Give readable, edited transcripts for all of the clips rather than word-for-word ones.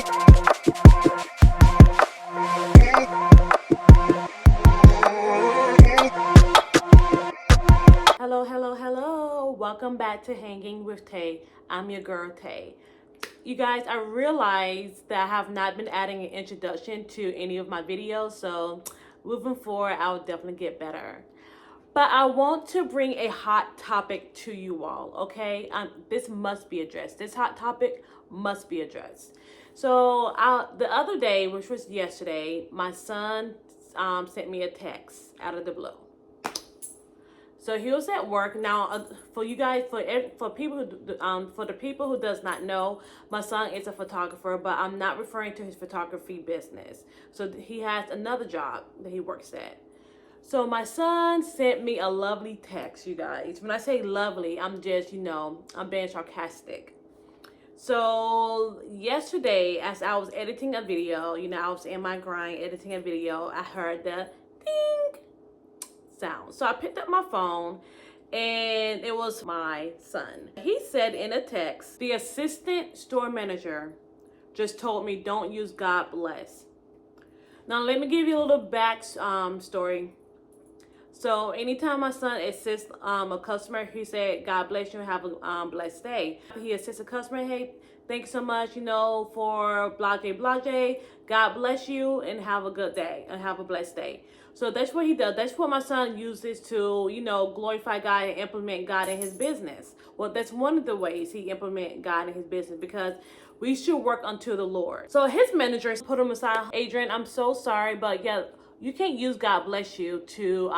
Hello, hello, hello. Welcome back to Hanging with Tay. I'm your girl, Tay. You guys, I realized that I have not been adding an introduction to any of my videos, so moving forward, I'll definitely get better. But I want to bring a hot topic to you all, okay? This must be addressed. This hot topic must be addressed. So the other day, which was yesterday, my son sent me a text out of the blue. So he was at work. Now, for you guys, for people who for the people who does not know, my son is a photographer, but I'm not referring to his photography business. So he has another job that he works at. So my son sent me a lovely text, you guys. When I say lovely, I'm just, I'm being sarcastic. So yesterday, as I was editing a video, I was in my grind editing a video, I heard the ding sound. So I picked up my phone and it was my son. He said in a text, the assistant store manager just told me don't use God bless. Now let me give you a little back story. So anytime my son assists a customer, he said, God bless you and have a blessed day. He assists a customer, hey, thanks so much, for blase. God bless you and have a good day and have a blessed day. So that's what he does. That's what my son uses to, glorify God and implement God in his business. Well, that's one of the ways he implement God in his business, because we should work unto the Lord. So his manager put him aside. Adrian, I'm so sorry, but yeah, you can't use God bless you to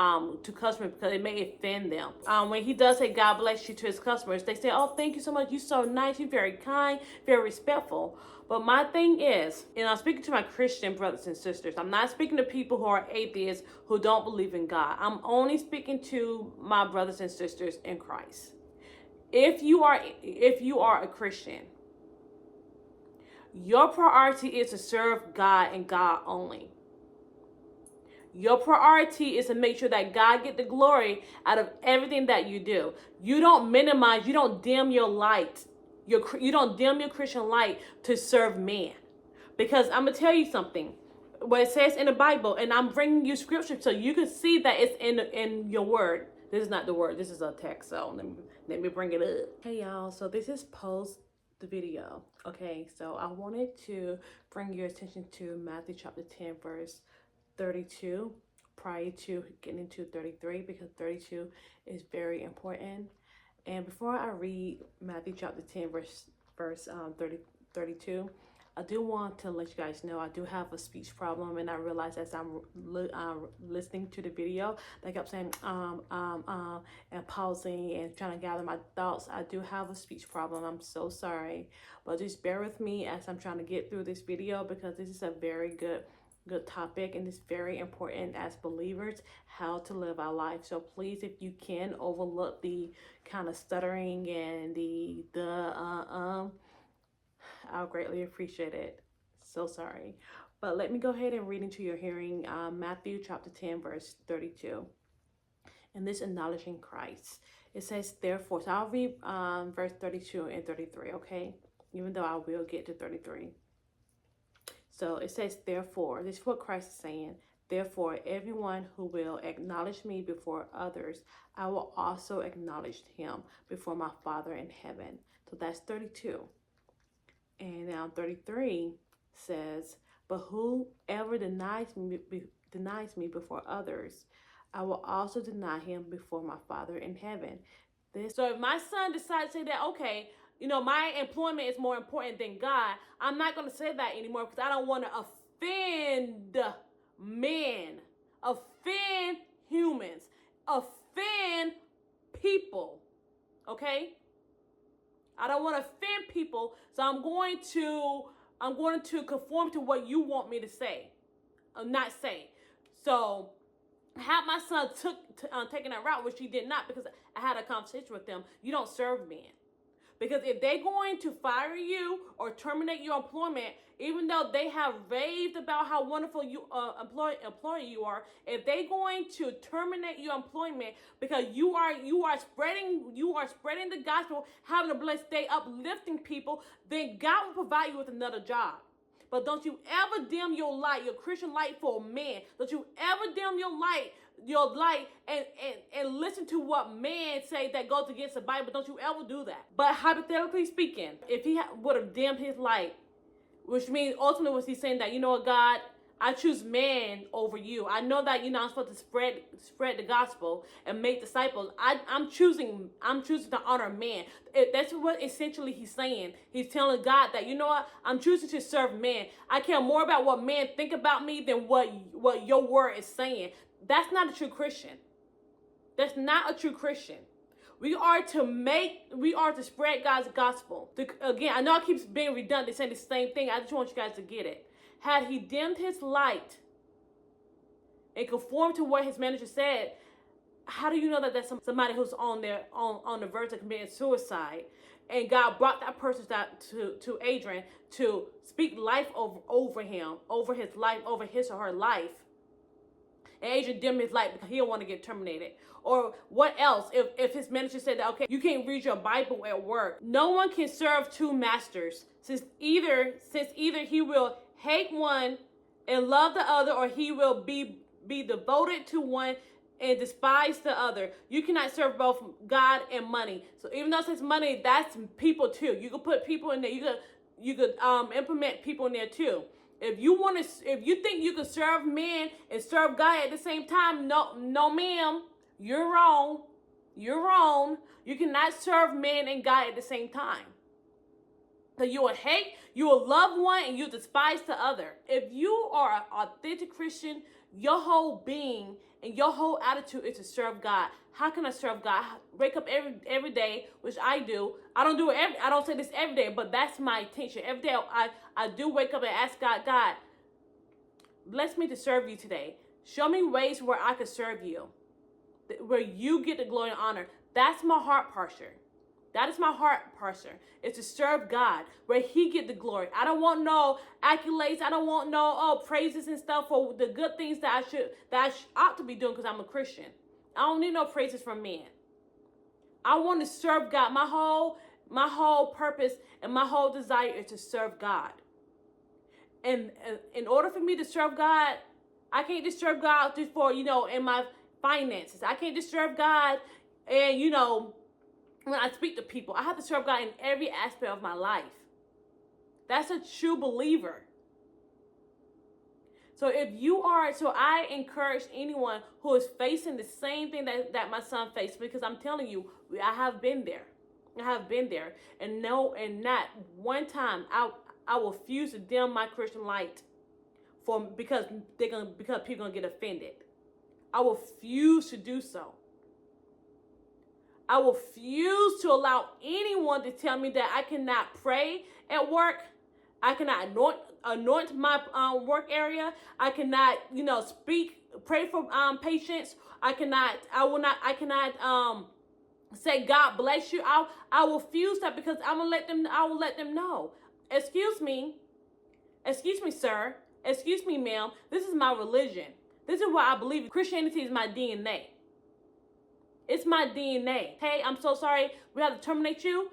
customers because it may offend them. When he does say God bless you to his customers, they say, oh, thank you so much. You're so nice. You're very kind, very respectful. But my thing is, and I'm speaking to my Christian brothers and sisters. I'm not speaking to people who are atheists who don't believe in God. I'm only speaking to my brothers and sisters in Christ. If you are a Christian, your priority is to serve God and God only. Your priority is to make sure that God get the glory out of everything that you do. You don't minimize, you don't dim your light. You don't dim your Christian light to serve man. Because I'm going to tell you something. What it says in the Bible, and I'm bringing you scripture so you can see that it's in your word. This is not the word. This is a text. So let me bring it up. Hey, y'all. So this is post the video. Okay, so I wanted to bring your attention to Matthew chapter 10, verse 32 prior to getting into 33, because 32 is very important. And before I read Matthew chapter 10 verse 32, I do want to let you guys know I do have a speech problem, and I realized as I'm listening to the video, I kept saying and pausing and trying to gather my thoughts. I do have a speech problem. I'm so sorry, but just bear with me as I'm trying to get through this video, because this is a very good topic, and it's very important as believers how to live our life. So please, if you can overlook the kind of stuttering and I'll greatly appreciate it. So sorry, but let me go ahead and read into your hearing Matthew chapter 10 verse 32, and this acknowledging Christ. It says, therefore, so I'll read verse 32 and 33, okay, even though I will get to 33. So it says, therefore, this is what Christ is saying. Therefore, everyone who will acknowledge me before others, I will also acknowledge him before my Father in heaven. So that's 32. And now 33 says, but whoever denies me before others, I will also deny him before my Father in heaven. So if my son decides to say that, okay, my employment is more important than God, I'm not going to say that anymore, because I don't want to offend men, offend humans, offend people, okay? I don't want to offend people, so I'm going to conform to what you want me to say, not say. So had my son taken that route, which he did not, because I had a conversation with them, you don't serve men. Because if they're going to fire you or terminate your employment, even though they have raved about how wonderful you employee you are, if they're going to terminate your employment because you are spreading the gospel, having a blessed day, uplifting people, then God will provide you with another job. But don't you ever dim your light, your Christian light for a man. Don't you ever dim your light and listen to what man say that goes against the Bible. Don't you ever do that. But hypothetically speaking, if he would have dimmed his light, which means ultimately was he saying that, you know what, God, I choose man over you. I know that, I'm supposed to spread the gospel and make disciples. I'm choosing to honor man. That's what essentially he's saying. He's telling God that, you know what, I'm choosing to serve man. I care more about what man think about me than what your word is saying. That's not a true Christian. That's not a true Christian. We are to spread God's gospel. Again, I know I keep being redundant, saying the same thing. I just want you guys to get it. Had he dimmed his light and conformed to what his manager said, how do you know that that's somebody who's on the verge of committing suicide? And God brought that person to Adrian to speak life over him, over his life, over his or her life. And Adrian dimmed his light because he don't want to get terminated. Or what else? If his manager said that, okay, you can't read your Bible at work. No one can serve two masters, since either he will hate one and love the other, or he will be devoted to one and despise the other. You cannot serve both God and money. So even though it says money, that's people too. You could put people in there. You could implement people in there too. If you think you can serve men and serve God at the same time, no, ma'am, you're wrong. You're wrong. You cannot serve men and God at the same time. So you will hate, you will love one, and you despise the other. If you are an authentic Christian, your whole being and your whole attitude is to serve God. How can I serve God? Wake up every day, which I do. I don't say this every day, but that's my intention. Every day I do wake up and ask God, bless me to serve you today. Show me ways where I can serve you, where you get the glory and honor. That's my heart posture. That is my heart posture, is to serve God, where he get the glory. I don't want no accolades. I don't want no praises and stuff for the good things that I ought to be doing because I'm a Christian. I don't need no praises from men. I want to serve God. My whole purpose and my whole desire is to serve God. And in order for me to serve God, I can't just serve God just for, in my finances. I can't just serve God and, when I speak to people. I have to serve God in every aspect of my life. That's a true believer. So I encourage anyone who is facing the same thing that my son faced, because I'm telling you, I have been there. I have been there. And not one time I will refuse to dim my Christian light because people are gonna get offended. I will refuse to do so. I will refuse to allow anyone to tell me that I cannot pray at work. I cannot anoint my work area. I cannot, pray for patients. I cannot say God bless you. I will refuse that, because I will let them know. Excuse me, sir. Excuse me, ma'am. This is my religion. This is what I believe. Christianity is my DNA. It's my DNA. Hey, I'm so sorry. We have to terminate you.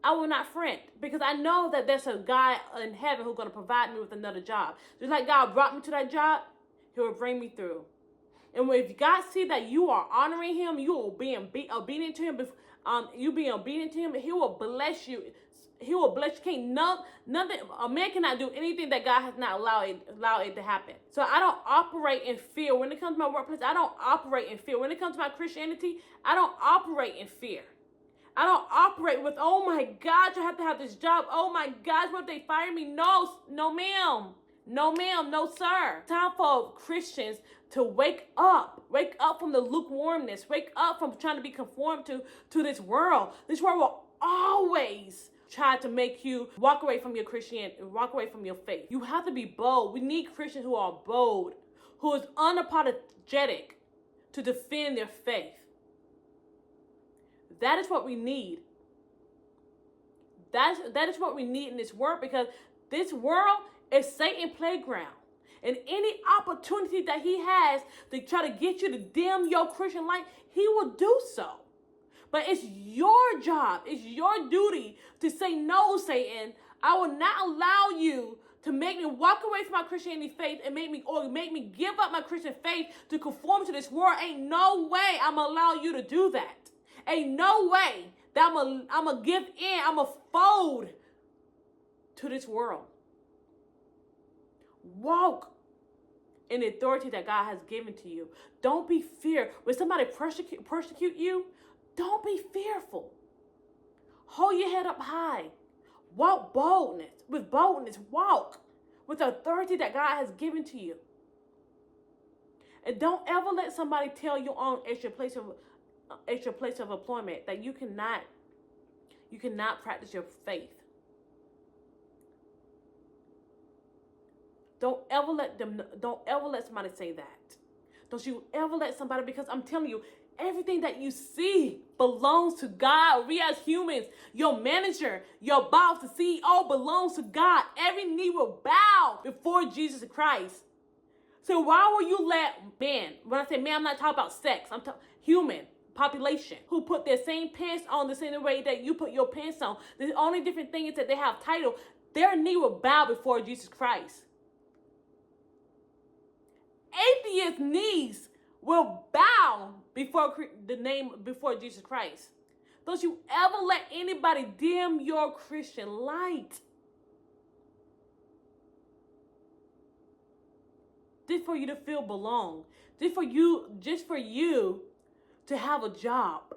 I will not fret, because I know that there's a God in heaven who's going to provide me with another job. Just like God brought me to that job, he will bring me through. And if God see that you are honoring him, you are being obedient to him, you being obedient to him, he will bless you. He will bless you. Nothing. A man cannot do anything that God has not allowed it to happen. So I don't operate in fear. When it comes to my workplace, I don't operate in fear. When it comes to my Christianity, I don't operate in fear. I don't operate with, oh my God, you have to have this job. Oh my God, what if they fire me? No, ma'am. No, ma'am. No, sir. Time for Christians to wake up. Wake up from the lukewarmness. Wake up from trying to be conformed to this world. This world will always try to make you walk away from your Christianity, walk away from your faith. You have to be bold. We need Christians who are bold, who is unapologetic to defend their faith. That is what we need. That is what we need in this world, because this world is Satan's playground. And any opportunity that he has to try to get you to dim your Christian light, he will do so. But it's your job, it's your duty to say, no, Satan, I will not allow you to make me walk away from my Christianity faith and make me give up my Christian faith to conform to this world. Ain't no way I'm gonna allow you to do that. Ain't no way that I'm gonna give in. I'm gonna fold to this world. Walk in the authority that God has given to you. Don't be fear. When somebody persecute you, don't be fearful. Hold your head up high. Walk with boldness. Walk with the authority that God has given to you. And don't ever let somebody tell you on extra place of employment that you cannot practice your faith. Don't ever let somebody say that. Don't you ever let somebody, because I'm telling you, everything that you see belongs to God. We as humans, your manager, your boss, the CEO belongs to God. Every knee will bow before Jesus Christ. So why will you let men, when I say man, I'm not talking about sex, I'm talking human population, who put their same pants on the same way that you put your pants on. The only different thing is that they have title. Their knee will bow before Jesus Christ. Atheist knees will bow before Jesus Christ. Don't you ever let anybody dim your Christian light. Just for you to feel belong. Just for you to have a job.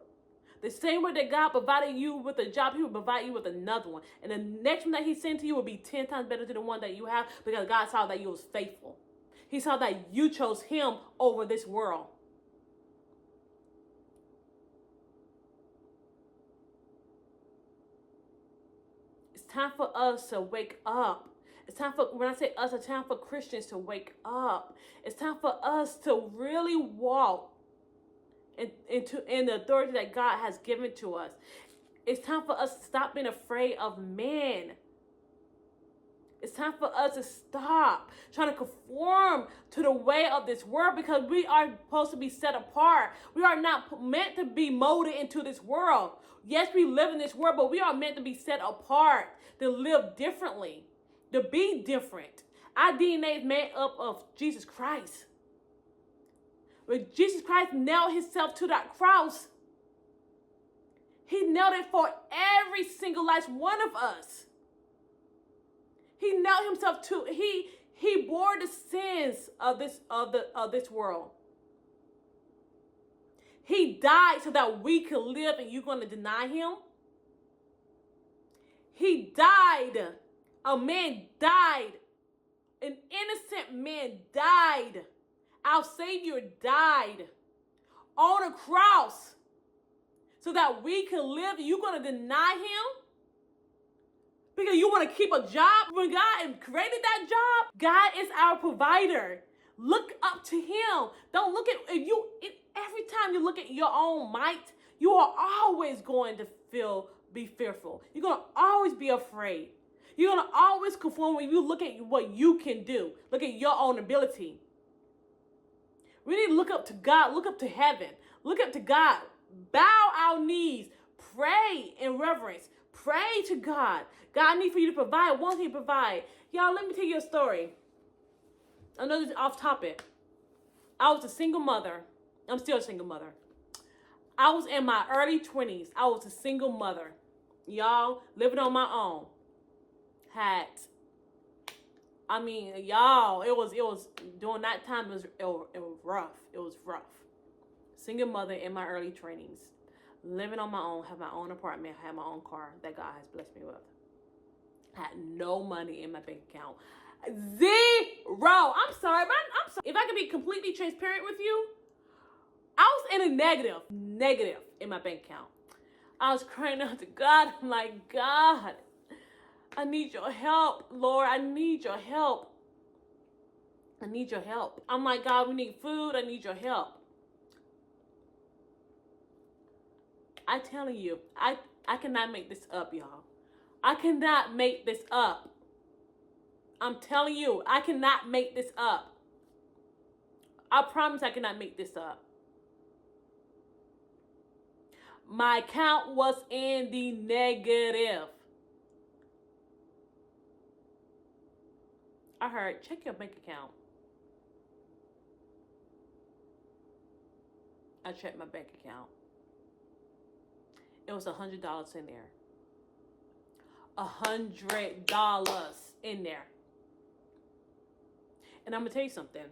The same way that God provided you with a job, He will provide you with another one. And the next one that He sent to you will be 10 times better than the one that you have, because God saw that you was faithful. He saw that you chose Him over this world. It's time for us to wake up. It's time for, when I say us, it's time for Christians to wake up. It's time for us to really walk in the authority that God has given to us. It's time for us to stop being afraid of men. It's time for us to stop trying to conform to the way of this world, because we are supposed to be set apart. We are not meant to be molded into this world. Yes, we live in this world, but we are meant to be set apart, to live differently, to be different. Our DNA is made up of Jesus Christ. When Jesus Christ nailed Himself to that cross, He nailed it for every single last one of us. He nailed Himself to, He bore the sins of this world. He died so that we could live, and you're going to deny Him? He died. A man died. An innocent man died. Our Savior died on a cross so that we could live, and you're going to deny Him? Because you want to keep a job when God created that job? God is our provider. Look up to Him. Don't look at, every time you look at your own might, you are always going to be fearful. You're going to always be afraid. You're going to always conform when you look at what you can do. Look at your own ability. We need to look up to God. Look up to heaven. Look up to God. Bow our knees. Pray in reverence. Pray to God. God, I need for you to provide. Won't He provide? Y'all, let me tell you a story. I know this is off topic. I was a single mother. I'm still a single mother. I was in my early 20s. I was a single mother. Y'all, living on my own. It was during that time, it was rough. It was rough. Single mother in my early 20s. Living on my own, have my own apartment, have my own car that God has blessed me with. I had no money in my bank account. Zero. I'm sorry. If I can be completely transparent with you, I was in a negative in my bank account. I was crying out to God. I'm like, God, I need your help. Lord, I need your help. I need your help. I'm like, God, we need food. I need your help. I'm telling you, I cannot make this up, y'all. I cannot make this up. I'm telling you, I cannot make this up. I promise I cannot make this up. My account was in the negative. I heard, check your bank account. I checked my bank account. It was $100 in there. $100 in there. And I'm gonna tell you something.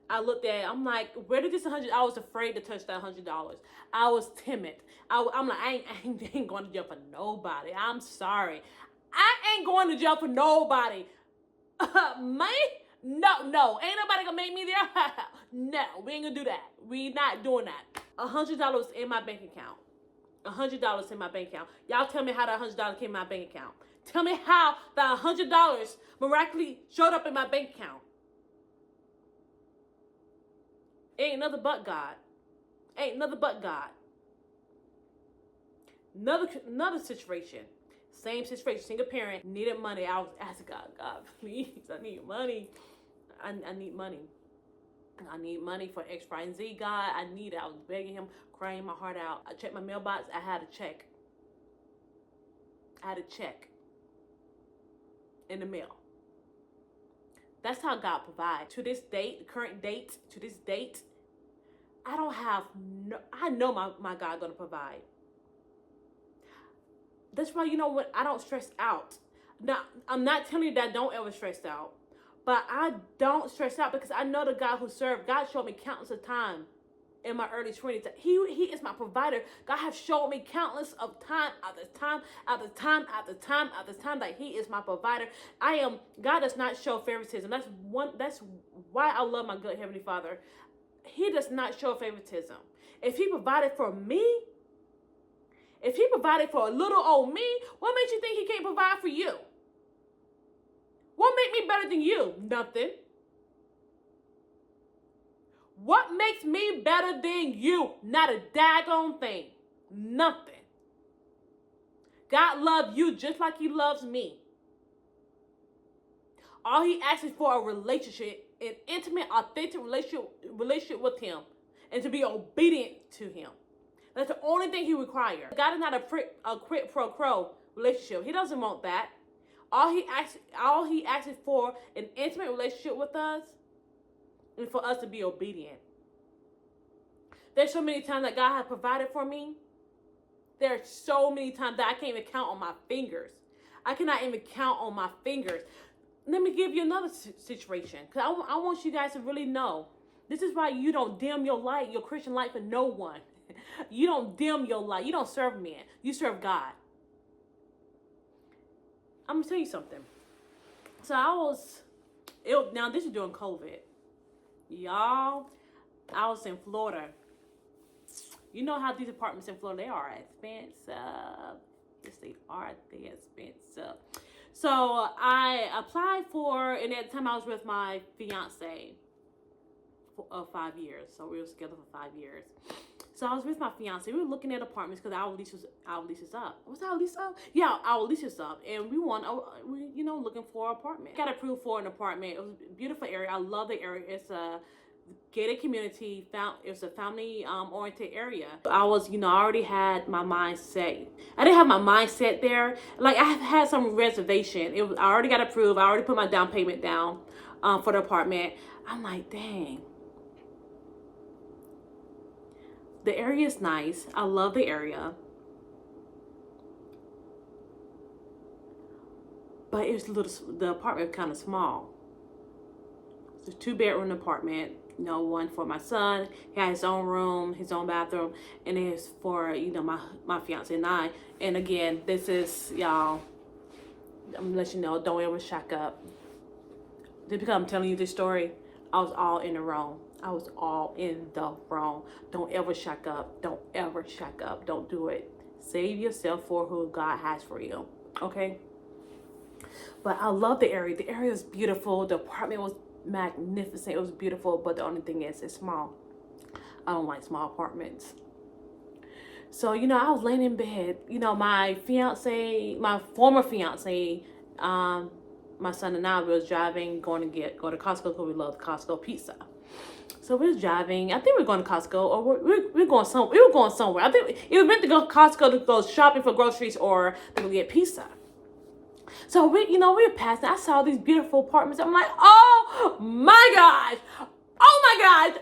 I looked at it, I'm like, where did this 100? I was afraid to touch that $100. I was timid. I'm like, I ain't going to jail for nobody. I'm sorry. I ain't going to jail for nobody. Man, no. Ain't nobody gonna make me there. No, we ain't gonna do that. We not doing that. $100 in my bank account. $100 in my bank account. Y'all tell me how that $100 came in my bank account. Tell me how that $100 miraculously showed up in my bank account. Ain't nothing but God. Ain't nothing but God. Another situation. Same situation. Single parent, needed money. I was asking God, please, I need money. I need money. I need money for X, Y, and Z, God. I was begging him, crying my heart out. I checked my mailbox. I had a check in the mail. That's how God provides. To this date, the current date, to this date, I know my God gonna provide. That's why, you know what, I don't stress out. Now, I'm not telling you that I don't ever stress out, but I don't stress out because I know the God who served. God showed me countless of time in my early 20s. He is my provider. God has showed me countless of time after time that he is my provider. God does not show favoritism. That's why I love my good Heavenly Father. He does not show favoritism. If he provided for me, if he provided for a little old me, what makes you think he can't provide for you? What makes me better than you? Nothing. What makes me better than you? Not a daggone thing. Nothing. God loves you just like he loves me. All he asks is for a relationship, an intimate, authentic relationship with him, and to be obedient to him. That's the only thing he requires. God is not a quid pro quo relationship. He doesn't want that. All he asks is for an intimate relationship with us and for us to be obedient. There's so many times that God has provided for me. There are so many times that I can't even count on my fingers. I cannot even count on my fingers. Let me give you another situation, because I want you guys to really know. This is why you don't dim your light, your Christian light, for no one. You don't dim your light. You don't serve men. You serve God. I'm going to tell you something. So now this is during COVID. Y'all, I was in Florida. You know how these apartments in Florida, they are expensive. Yes, they are. They're expensive. So I applied for, and at the time I was with my fiance of 5 years. So we were together for 5 years. So I was with my fiance. We were looking at apartments because our lease is up. Was our lease up? Yeah, our lease is up, and we looking for an apartment. Got approved for an apartment. It was a beautiful area. I love the area. It's a gated community. It's a family oriented area. I was, I already had my mindset. I didn't have my mindset there. Like, I had some reservation. I already got approved. I already put my down payment down for the apartment. I'm like, dang. The area is nice. I love the area. But the apartment was kind of small. It's a 2-bedroom apartment. One for my son. He had his own room, his own bathroom. And it's for, my fiance and I. And again, this is, y'all, I'm gonna let you know, don't ever shack up. Just because I'm telling you this story, I was all in the wrong. Don't ever shack up. Don't ever shack up. Don't do it. Save yourself for who God has for you. Okay? But I love the area. The area is beautiful. The apartment was magnificent. It was beautiful. But the only thing is, it's small. I don't like small apartments. So, I was laying in bed. My former fiance, my son and I was driving, going to Costco because we love Costco pizza. So we was driving. I think we were going to Costco, or we're going somewhere. We were going somewhere. I think it was meant to go to Costco to go shopping for groceries or to go get pizza. So we were passing. I saw these beautiful apartments. I'm like, oh my gosh, oh my gosh,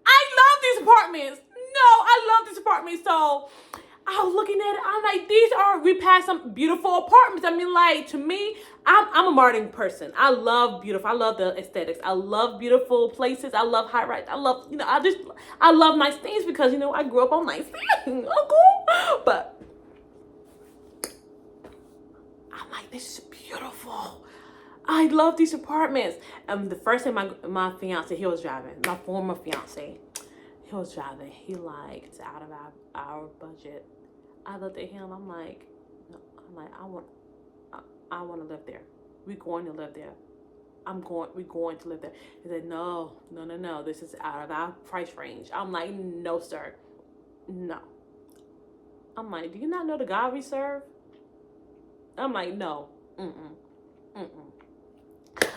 I love these apartments. No, I love these apartments. So I was looking at it. I'm like, we passed some beautiful apartments. I mean, like, to me, I'm a marketing person. I love beautiful. I love the aesthetics. I love beautiful places. I love high rise. I love, I love nice things because, I grew up on nice things. Okay. But I'm like, this is beautiful. I love these apartments. The first time my fiance, he was driving, my former fiance, he was driving. He like, it's out of our budget. I looked at him. I'm like, no, I want to live there. We're going to live there. We're going to live there. He said, no. This is out of our price range. I'm like, no, sir. No. I'm like, do you not know the God we serve? I'm like, no.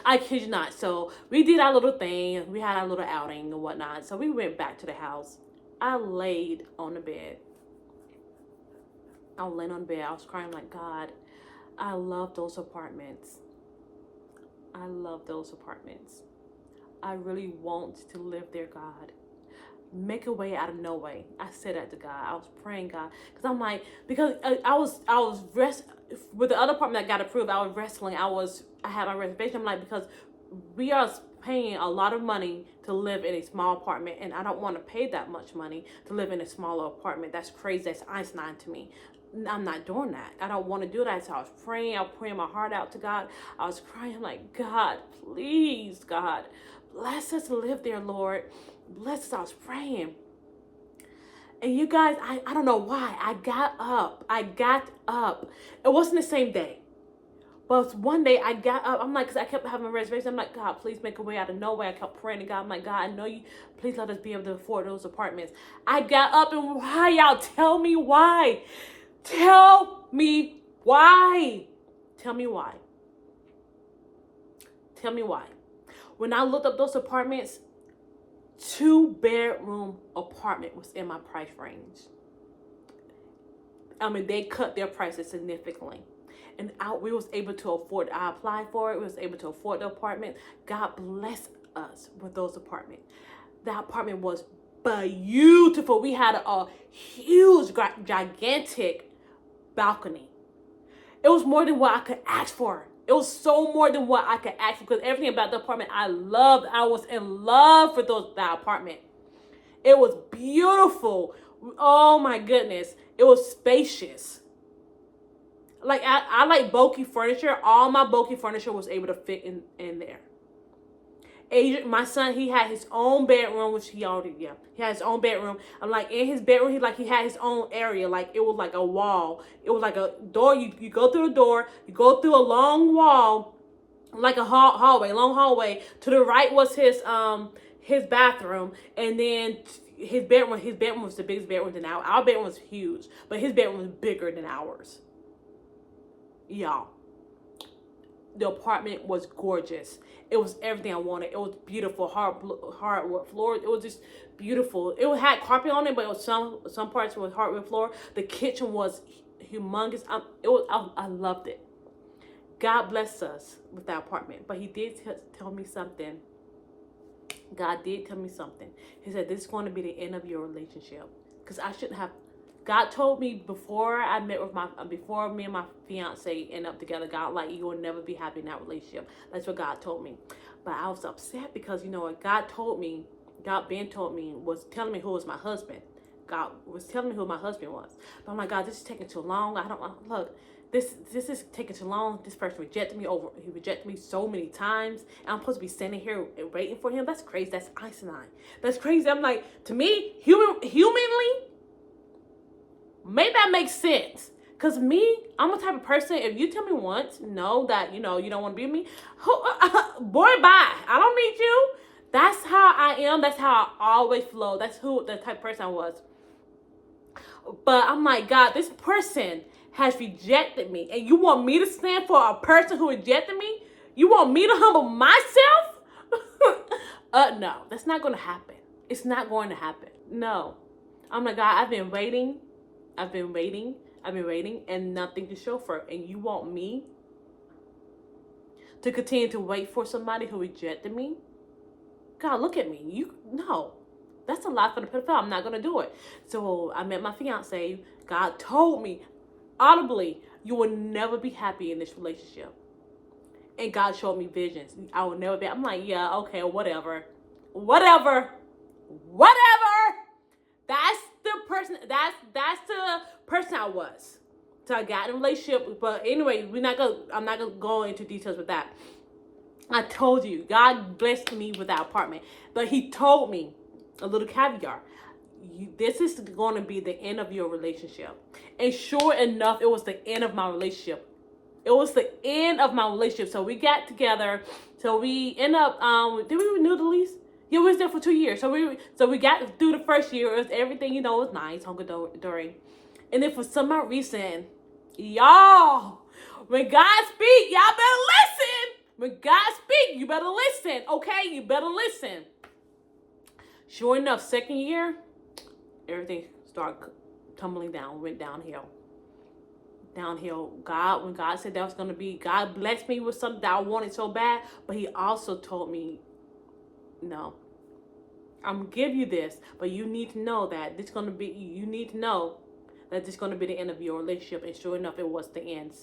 I kid you not. So we did our little thing. We had our little outing and whatnot. So we went back to the house. I laid on the bed. I was laying on the bed. I was crying like, God, I love those apartments. I love those apartments. I really want to live there, God. Make a way out of no way. I said that to God. I was praying, God, because I'm like, because I was with the other apartment that got approved. I was wrestling. I had my reservation. I'm like, because we are paying a lot of money to live in a small apartment, and I don't want to pay that much money to live in a smaller apartment. That's crazy. That's asinine to me. I'm not doing that. I don't want to do that. So I was praying. I was praying my heart out to God. I was crying. I'm like, God, please, God, bless us to live there, Lord. Bless us. I was praying. And you guys, I don't know why. I got up. It wasn't the same day. But one day I got up. I'm like, because I kept having a reservation. I'm like, God, please make a way out of no way. I kept praying to God. I'm like, God, I know you. Please let us be able to afford those apartments. I got up, and why, y'all? Tell me why. Tell me why. Tell me why. Tell me why. When I looked up those apartments, 2-bedroom apartment was in my price range. I mean, they cut their prices significantly. And we was able to afford. I applied for it. We was able to afford the apartment. God bless us with those apartments. That apartment was beautiful. We had a huge, gigantic balcony. It was more than what I could ask for. It was so more than what I could ask for, because everything about the apartment I loved. I was in love with that apartment. It was beautiful. Oh my goodness. It was spacious. Like, I like bulky furniture. All my bulky furniture was able to fit in there. Adrian, my son, he had his own bedroom, which he had his own bedroom. I'm like, in his bedroom, he had his own area. Like, it was like a wall. It was like a door. You go through a door. You go through a long wall, like a long hallway. To the right was his bathroom, and then his bedroom was the biggest bedroom than ours. Our bedroom was huge, but his bedroom was bigger than ours. Y'all, the apartment was gorgeous. It was everything I wanted. It was beautiful, hardwood floors. It was just beautiful. It had carpet on it, but it was some parts was hardwood floor. The kitchen was humongous. I loved it. God bless us with that apartment. But he did tell me something. God did tell me something. He said, this is going to be the end of your relationship. Because I shouldn't have. God told me before me and my fiance end up together, God, like, you will never be happy in that relationship. That's what God told me. But I was upset because, what God told me, was telling me who was my husband. God was telling me who my husband was. But I'm like, God, this is taking too long. Look, this is taking too long. This person rejected me he rejected me so many times. And I'm supposed to be standing here waiting for him. That's crazy. That's asinine. That's crazy. I'm like, to me, humanly, maybe that makes sense. Because I'm the type of person, if you tell me once, no, that, you don't want to be with me, boy, bye. I don't need you. That's how I am. That's how I always flow. That's the type of person I was. But I'm like, God, this person has rejected me. And you want me to stand for a person who rejected me? You want me to humble myself? No, that's not going to happen. It's not going to happen. No. I'm like, God, I've been waiting, and nothing to show for it. And you want me to continue to wait for somebody who rejected me? God, look at me. No. That's a lot for the pedophile. I'm not going to do it. So I met my fiance. God told me audibly, you will never be happy in this relationship. And God showed me visions. I will never be. I'm like, yeah, okay, whatever. Whatever. That's the person. That's the person I was. So I got in a relationship. But anyway, I'm not gonna go into details with that. I told you, God blessed me with that apartment. But He told me a little caveat. This is going to be the end of your relationship. And sure enough, it was the end of my relationship. It was the end of my relationship. So we got together. So we end up, did we renew the lease? Yeah, we was there for 2 years. So we got through the first year. It was everything, it was nice, hunky-dory. And then for some odd reason, y'all, when God speak, y'all better listen. When God speak, you better listen. Okay, you better listen. Sure enough, second year, everything started tumbling down, went downhill. When God said that was going to be, God blessed me with something that I wanted so bad, but He also told me, no, I'm going to give you this, but you need to know that this is going to be, you need to know that this is going to be the end of your relationship. And sure enough, it was the end.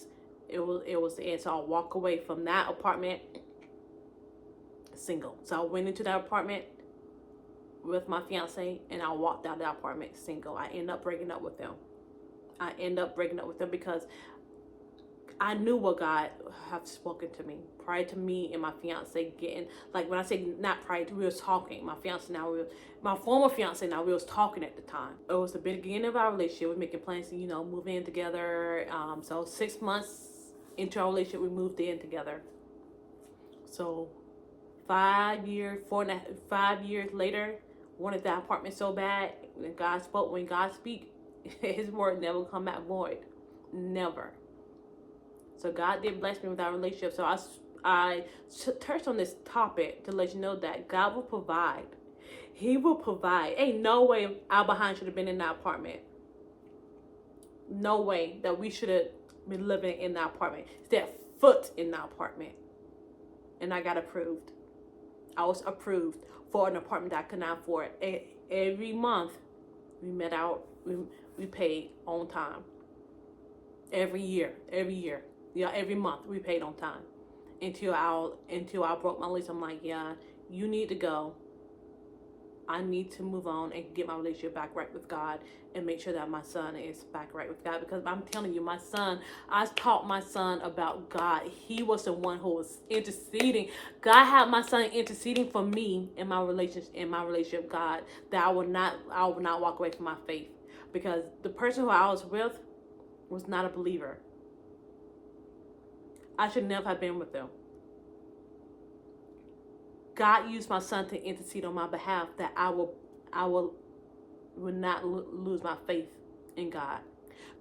It was the end. So I'll walk away from that apartment single. So I went into that apartment with my fiance, and I walked out of that apartment single. I ended up breaking up with them. Because I knew what God had spoken to me prior to me and my fiance getting, like when I say not prior to, we was talking. My former fiance now, we was talking at the time. It was the beginning of our relationship. We were making plans to, move in together. So 6 months into our relationship, we moved in together. So 5 years later, wanted that apartment so bad. When God speak, His word never come back void. Never. So God did bless me with our relationship. So I touched on this topic to let you know that God will provide. He will provide. Ain't no way our behind should have been in that apartment. No way that we should have been living in that apartment. Stepped foot in that apartment. And I got approved. I was approved for an apartment that I could not afford. Every month we paid on time. Every year. Every month we paid on time. Until I broke my lease. I'm like, yeah, you need to go. I need to move on and get my relationship back right with God and make sure that my son is back right with God. Because I'm telling you, I taught my son about God. He was the one who was interceding. God had my son interceding for me in my relationship, God, that I would not walk away from my faith. Because the person who I was with was not a believer. I should never have been with them. God used my son to intercede on my behalf that I will not lose my faith in God.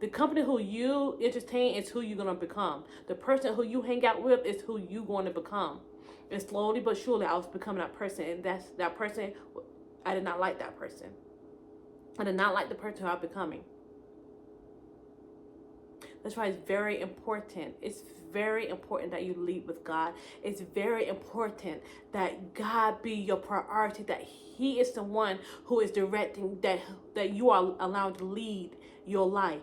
The company who you entertain is who you're going to become. The person who you hang out with is who you're going to become. And slowly but surely I was becoming that person. And that person, I did not like that person. I did not like the person who I'm becoming. That's why it's very important. It's very important that you lead with God. It's very important that God be your priority, that He is the one who is directing, that you are allowed to lead your life.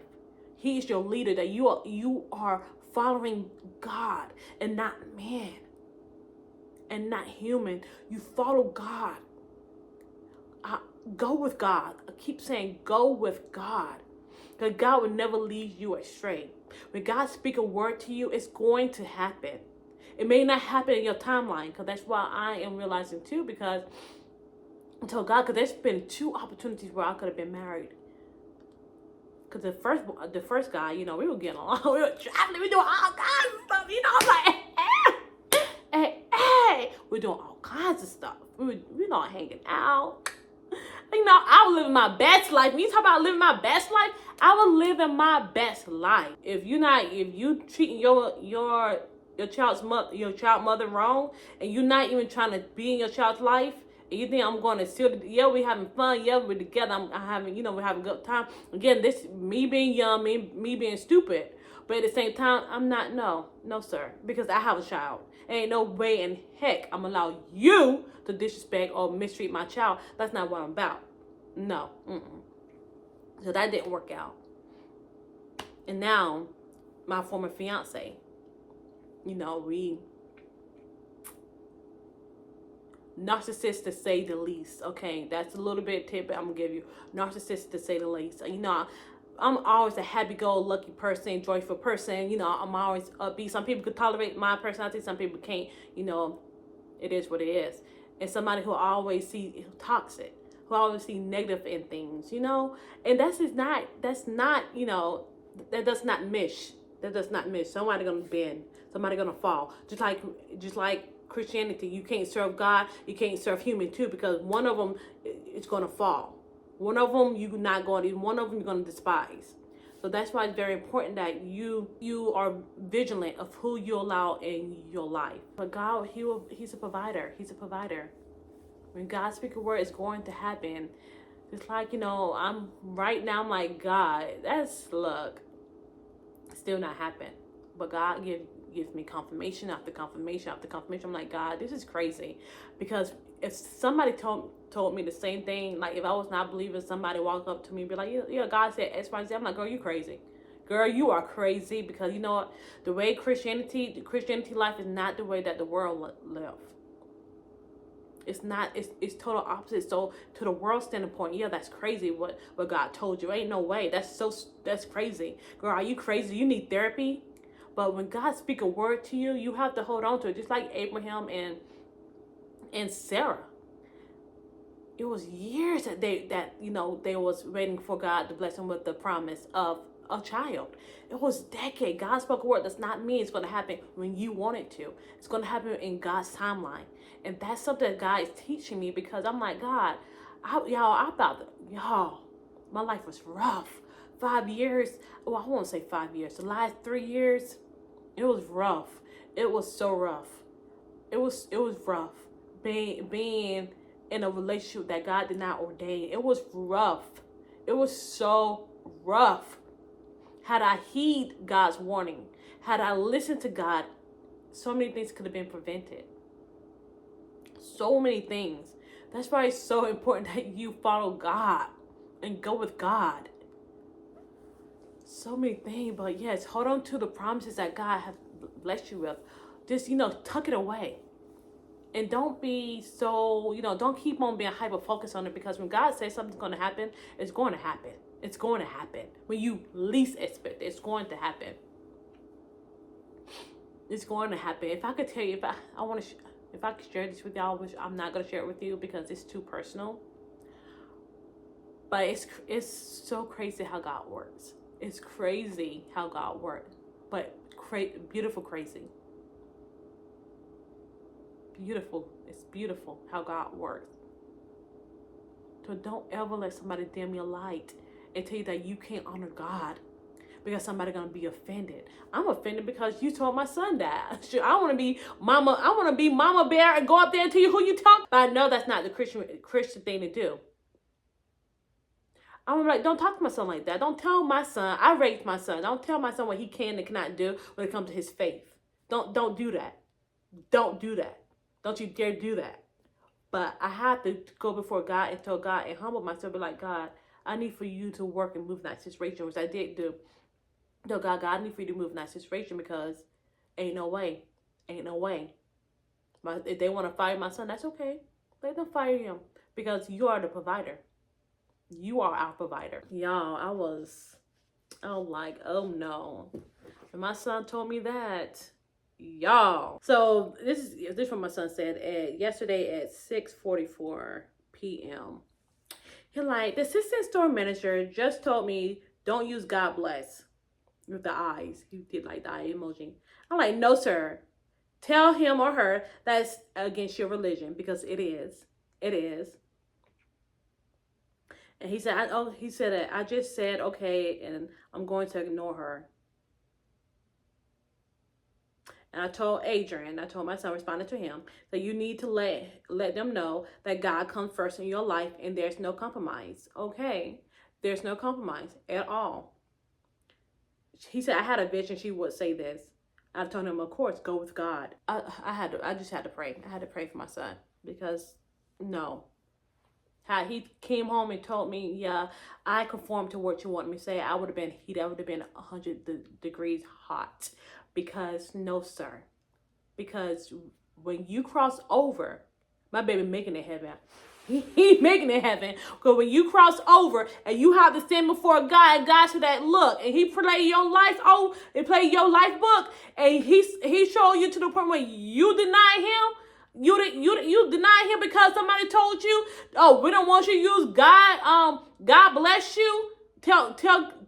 He is your leader, that you are following God and not man and not human. You follow God. Go with God. I keep saying go with God. Because God will never lead you astray. When God speaks a word to you, it's going to happen. It may not happen in your timeline, because that's why I am realizing too, because there's been 2 opportunities where I could have been married. Because the first guy, we were getting along, we were traveling, we doing all kinds of stuff, I'm like, hey, we're doing all kinds of stuff. We're not hanging out. I was living my best life. When you talk about living my best life, I was living my best life. If you treating your child mother wrong, and you're not even trying to be in your child's life, and you think I'm going to steal, we having fun, we're together, we're having a good time. Again, this me being young, me being stupid. But at the same time, I'm not, no, sir, because I have a child. Ain't no way in heck I'm allow you to disrespect or mistreat my child. That's not what I'm about. No. So that didn't work out. And now, my former fiance, we narcissist to say the least. Okay, that's a little bit of tip I'm gonna give you. Narcissist to say the least. I'm always a happy-go-lucky person, joyful person. I'm always upbeat. Some people could tolerate my personality, some people can't. It is what it is. And somebody who always see toxic, who always see negative in things, and that does not mesh. That does not mesh. Somebody gonna bend. Somebody gonna fall. Just like Christianity, you can't serve God. You can't serve human too, because one of them is gonna fall. One of them you're not going to. One of them you're gonna despise. So that's why it's very important that you are vigilant of who you allow in your life. But God, He's a provider. He's a provider. When God speaks a word, it's going to happen. It's like, I'm like, God, still not happen. But God gives me confirmation after confirmation after confirmation. I'm like, God, this is crazy. Because if somebody told me the same thing, like if I was not believing, somebody walked up to me and be like, yeah, God said X, Y, Z. I'm like, girl, you crazy. Girl, you are crazy. Because you know what? The way Christianity life is not the way that the world live. It's not. It's total opposite. So to the world standpoint, yeah, that's crazy. What God told you, ain't no way. That's crazy. Girl, are you crazy? You need therapy. But when God speak a word to you, you have to hold on to it. Just like Abraham and Sarah. It was years that they was waiting for God to bless them with the promise of a child. It was decades. God spoke a word. Does not mean it's going to happen when you want it to. It's going to happen in God's timeline. And that's something that God is teaching me, because I'm like, God, my life was rough. 5 years. Well, I won't say 5 years. The last 3 years, it was rough. It was so rough. It was rough. Being in a relationship that God did not ordain. It was rough. It was so rough. Had I heed God's warning, had I listened to God, so many things could have been prevented. So many things. That's why it's so important that you follow God and go with God. So many things, but yes, hold on to the promises that God has blessed you with. Just, tuck it away. And don't be so, don't keep on being hyper-focused on it, because when God says something's going to happen, it's going to happen. It's going to happen. When you least expect it, it's going to happen. It's going to happen. If I could tell you, if I could share this with y'all, which I'm not going to share it with you because it's too personal. But it's so crazy how God works. It's crazy how God works. But beautiful crazy. Beautiful. It's beautiful how God works. So don't ever let somebody dim your light and tell you that you can't honor God because somebody's gonna be offended. I'm offended because you told my son that. I want to be mama bear and go up there and tell you who you talk. But I know that's not the Christian thing to do. I'm like, don't talk to my son like that. Don't tell my son. I raised my son. Don't tell my son what he can and cannot do when it comes to his faith. Don't do that. Don't do that. Don't you dare do that. But I have to go before God and tell God and humble myself, be like, God, I need for you to work and move in that situation, which I did do. Tell God, I need for you to move in that situation, because ain't no way. Ain't no way. But if they want to fire my son, that's okay. Let them fire him, because you are the provider. You are our provider. Y'all, I was like, oh no. And my son told me that. Y'all. So this is what my son said yesterday at 6:44 p.m. He like, the assistant store manager just told me don't use God bless with the eyes. He did like the eye emoji. I'm like, no, sir. Tell him or her that's against your religion, because it is. It is. And he said, I just said okay, and I'm going to ignore her. And I told my son, responded to him, that you need to let them know that God comes first in your life and there's no compromise. Okay? There's no compromise at all. he said, I had a vision. She would say this. I told him, of course, go with God. I just had to pray. I had to pray for my son because no. How he came home and told me, yeah, I conformed to what you want me to say. I would have been heat. I would have been 100 degrees hot because no, sir. Because when you cross over, my baby making it heaven. He making it heaven. Because when you cross over and you have to stand before God, and God said that look, and he play your life, and play your life book, and he showed you to the point where you deny him. You deny him because somebody told you, oh, we don't want you to use God. God bless you. Tell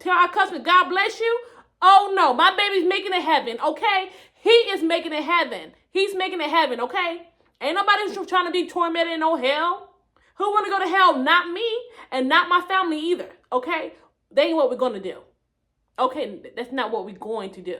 our customer, God bless you. Oh no, my baby's making it heaven. Okay, he is making it heaven. He's making it heaven. Okay, ain't nobody trying to be tormented in no hell. Who want to go to hell? Not me and not my family either. Okay, that ain't what we're gonna do. Okay, that's not what we're going to do.